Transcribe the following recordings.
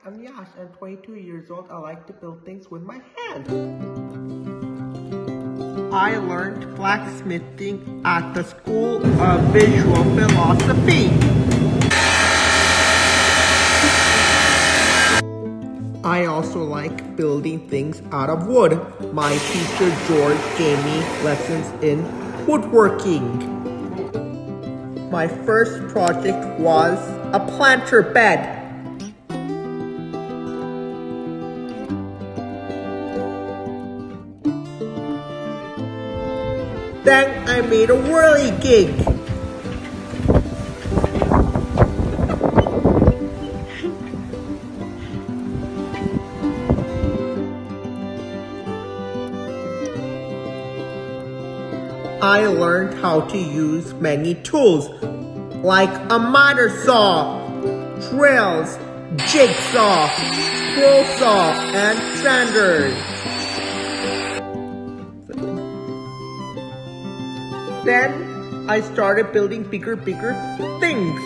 I'm Yash. I'm 22 years old. I like to build things with my hands. I learned blacksmithing at the School of Visual Philosophy. I also like building things out of wood. My teacher George gave me lessons in woodworking. My first project was a planter bed. Then I made a whirligig. I learned how to use many tools like a miter saw, drills, jigsaw, scroll saw, and sanders. Then I started building bigger things.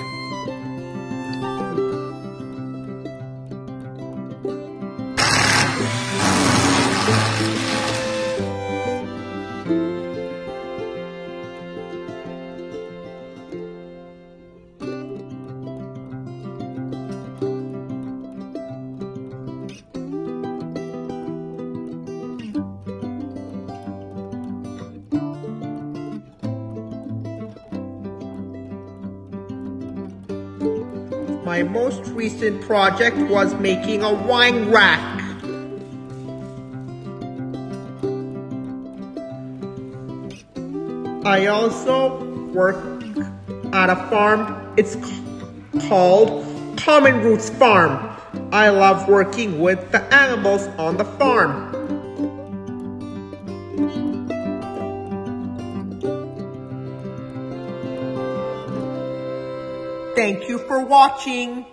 My most recent project was making a wine rack. I also work at a farm. It's called Common Roots Farm. I love working with the animals on the farm. Thank you for watching.